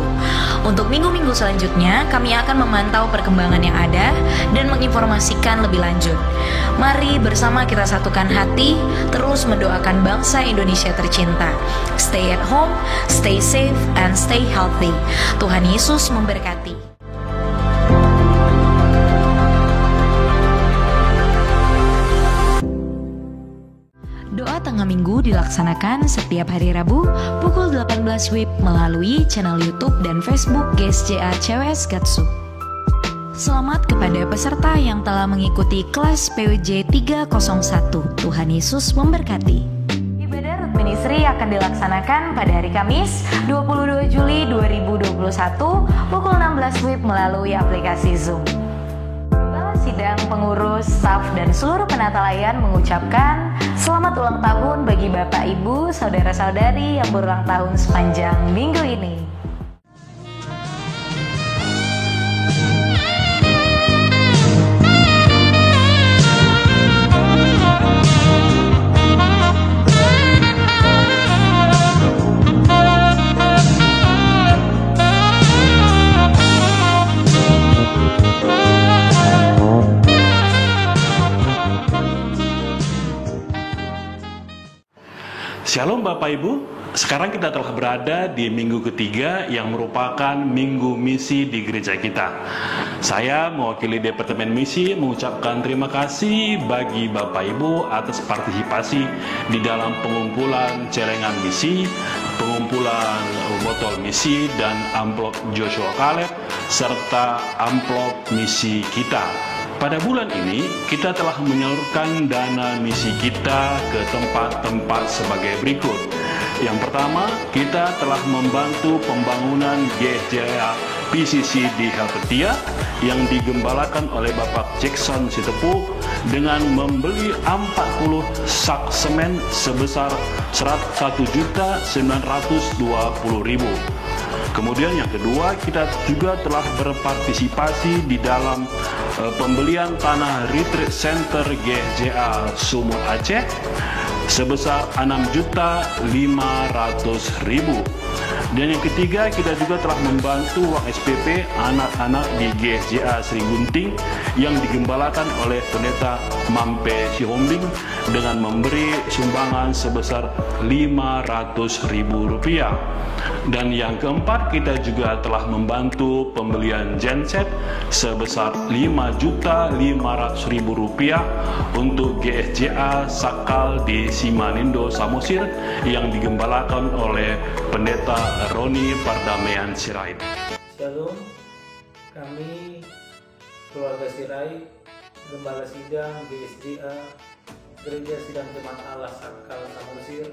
Untuk minggu-minggu selanjutnya, kami akan memantau perkembangan yang ada dan menginformasikan lebih lanjut. Mari bersama kita satukan hati, terus mendoakan bangsa Indonesia tercinta. Stay at home, stay safe, and stay healthy. Tuhan Yesus memberkati. Doa tengah minggu dilaksanakan setiap hari Rabu pukul 18 WIB melalui channel YouTube dan Facebook GSJA CWS Gatsu. Selamat kepada peserta yang telah mengikuti kelas PUJ 301. Tuhan Yesus memberkati. Ibadah Root Ministry akan dilaksanakan pada hari Kamis 22 Juli 2021 pukul 16 WIB melalui aplikasi Zoom. Kepala Sidang, pengurus, staf, dan seluruh penata layan mengucapkan selamat ulang tahun bagi Bapak, Ibu, saudara-saudari yang berulang tahun sepanjang minggu ini. Shalom Bapak Ibu, sekarang kita telah berada di minggu ketiga yang merupakan minggu misi di gereja kita. Saya mewakili Departemen Misi mengucapkan terima kasih bagi Bapak Ibu atas partisipasi di dalam pengumpulan celengan misi, pengumpulan botol misi dan amplop Joshua Caleb, serta amplop misi kita. Pada bulan ini, kita telah menyalurkan dana misi kita ke tempat-tempat sebagai berikut. Yang pertama, kita telah membantu pembangunan GSJA PCC di Helvetia yang digembalakan oleh Bapak Jackson Sitepu dengan membeli 40 sak semen sebesar 1.920.000. Kemudian yang kedua, kita juga telah berpartisipasi di dalam pembelian tanah retreat center GSJA Sumut Aceh sebesar 6.500.000. Dan yang ketiga, kita juga telah membantu uang SPP anak-anak di GSJA Sri Gunting yang digembalakan oleh Pendeta Mampe Sihombing dengan memberi sumbangan sebesar Rp500.000. Dan yang keempat, kita juga telah membantu pembelian genset sebesar Rp5.500.000 untuk GSJA Sakal di Simanindo, Samosir yang digembalakan oleh Pendeta Roni Pardamaian Sirait. Shalom, kami keluarga Sirait, Gembala Sidang GSJA Gereja Sidang Jemaat Allah Sakal Samosir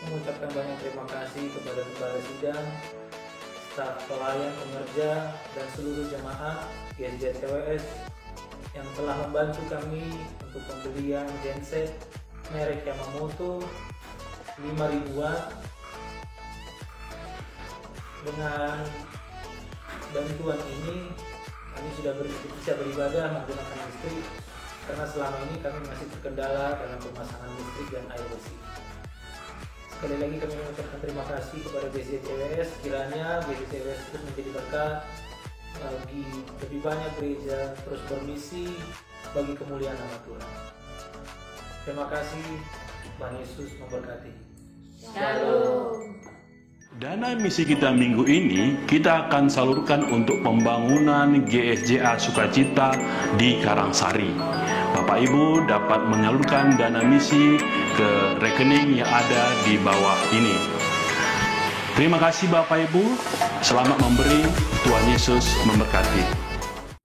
mengucapkan banyak terima kasih kepada Gembala Sidang, staf pelayan, pengerja, dan seluruh jemaat GSJA TWS yang telah membantu kami untuk pembelian genset merek Yamamoto 5.000-an. Dengan bantuan ini kami sudah bisa beribadah menggunakan listrik karena selama ini kami masih terkendala dalam pemasangan listrik dan air bersih. Sekali lagi kami mengucapkan terima kasih kepada GSJA TWS, kiranya GSJA TWS terus menjadi berkat bagi lebih banyak gereja, terus bermisi bagi kemuliaan nama Tuhan. Terima kasih, Tuhan Yesus memberkati. Shalom. Dana misi kita minggu ini kita akan salurkan untuk pembangunan GSJA Sukacita di Karangsari. Bapak Ibu dapat menyalurkan dana misi ke rekening yang ada di bawah ini. Terima kasih Bapak Ibu, selamat memberi, Tuhan Yesus memberkati.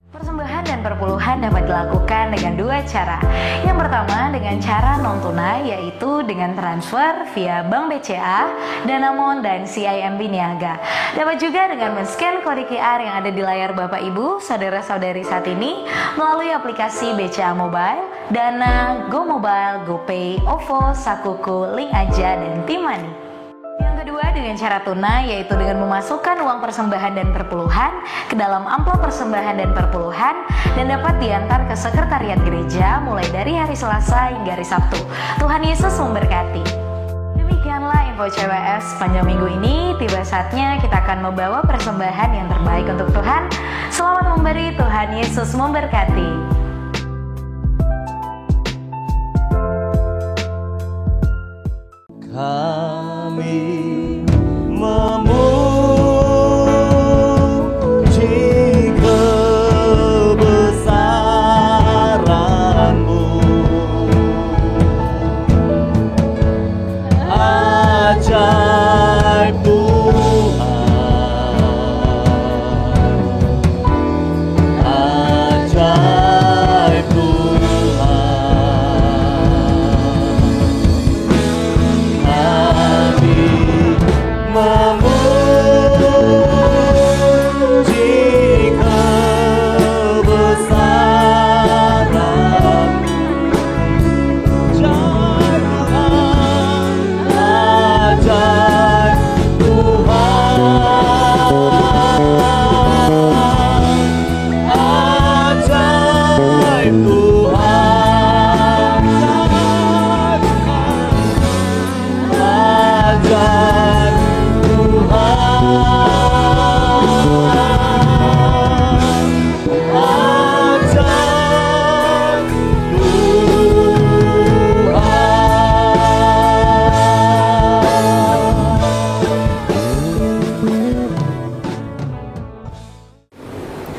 Persembahan dan perpuluhan dapat dilakukan dengan dua cara. Yang pertama dengan cara non-tunai, yaitu dengan transfer via Bank BCA, Danamon, dan CIMB Niaga. Dapat juga dengan men-scan kode QR yang ada di layar Bapak Ibu, saudara-saudari saat ini melalui aplikasi BCA Mobile, Dana, Go Mobile, GoPay, OVO, Sakuku, Link Aja, dan Timani. Yang kedua dengan cara tunai, yaitu dengan memasukkan uang persembahan dan perpuluhan ke dalam amplop persembahan dan perpuluhan dan dapat diantar ke sekretariat gereja mulai dari hari Selasa hingga hari Sabtu. Tuhan Yesus memberkati. Demikianlah info CWS sepanjang minggu ini. Tiba saatnya kita akan membawa persembahan yang terbaik untuk Tuhan. Selamat memberi, Tuhan Yesus memberkati. Kami memuji kebesaran-Mu, ajaib Tuhan, ajaib.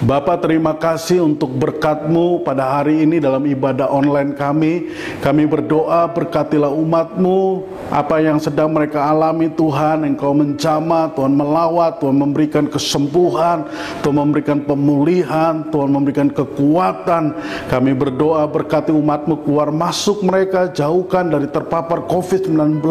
Bapa, terima kasih untuk berkat-Mu pada hari ini dalam ibadah online kami. Kami berdoa berkatilah umat-Mu, apa yang sedang mereka alami Tuhan, Engkau menjamah, Tuhan melawat, Tuhan memberikan kesembuhan, Tuhan memberikan pemulihan, Tuhan memberikan kekuatan. Kami berdoa berkati umat-Mu keluar masuk mereka, jauhkan dari terpapar COVID-19,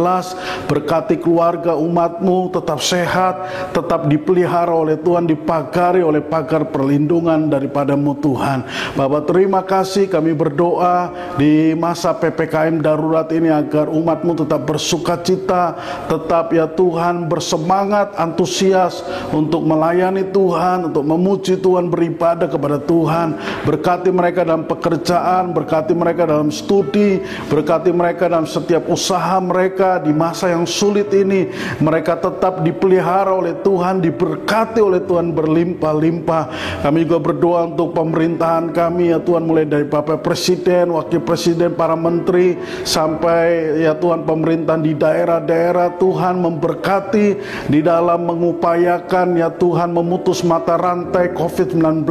berkati keluarga umat-Mu tetap sehat, tetap dipelihara oleh Tuhan, dipagari oleh pagar perlindungan daripada-Mu Tuhan. Bapak, terima kasih, kami berdoa di masa PPKM darurat ini agar umat-Mu tetap bersukacita, tetap ya Tuhan bersemangat, antusias untuk melayani Tuhan, untuk memuji Tuhan, beribadah kepada Tuhan. Berkati mereka dalam pekerjaan, berkati mereka dalam studi, berkati mereka dalam setiap usaha mereka di masa yang sulit ini. Mereka tetap dipelihara oleh Tuhan, diberkati oleh Tuhan berlimpah-limpah. Kami juga berdoa untuk pemerintahan kami ya Tuhan, mulai dari Bapak Presiden, Wakil Presiden, para menteri, sampai ya Tuhan pemerintahan di daerah-daerah. Tuhan memberkati di dalam mengupayakan ya Tuhan memutus mata rantai COVID-19.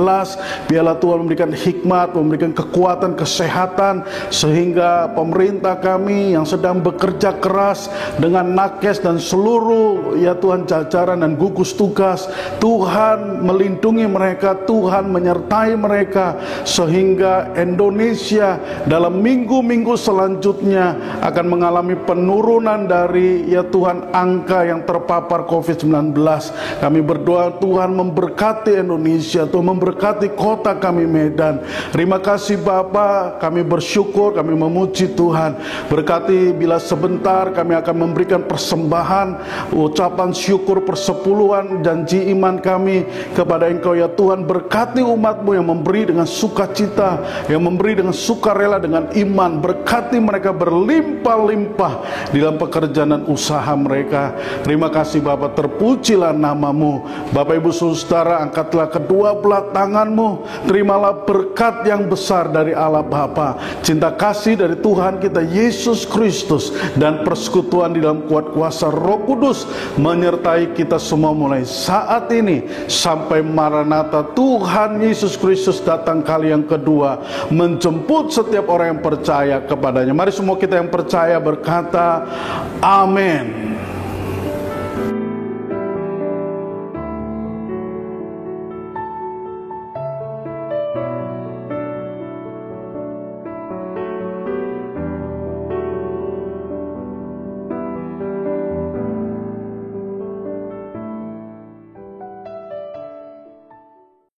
Biarlah Tuhan memberikan hikmat, memberikan kekuatan, kesehatan, sehingga pemerintah kami yang sedang bekerja keras dengan nakes dan seluruh ya Tuhan jajaran dan gugus tugas, Tuhan melindungi mereka, Tuhan menyertai mereka, sehingga Indonesia dalam minggu-minggu selanjutnya akan mengalami penurunan dari ya Tuhan angka yang terpapar COVID-19. Kami berdoa Tuhan memberkati Indonesia, Tuhan memberkati kota kami Medan. Terima kasih Bapa, kami bersyukur, kami memuji Tuhan. Berkati bila sebentar kami akan memberikan persembahan, ucapan syukur persepuluhan, janji iman kami kepada Engkau ya Tuhan. Berkati umat-Mu yang memberi dengan sukacita, yang memberi dengan sukarela, dengan iman. Berkati mereka berlimpah-limpah di dalam pekerjaan dan usaha mereka. Terima kasih Bapa, terpujilah nama-Mu. Bapak Ibu Saudara, angkatlah kedua belah tangan-Mu, terimalah berkat yang besar dari Allah Bapa, cinta kasih dari Tuhan kita Yesus Kristus, dan persekutuan di dalam kuat kuasa Roh Kudus menyertai kita semua mulai saat ini sampai Maranatha Tuhan Yesus Kristus datang kali yang kedua menjemput setiap orang yang percaya kepadanya. Mari semua kita yang percaya berkata amin.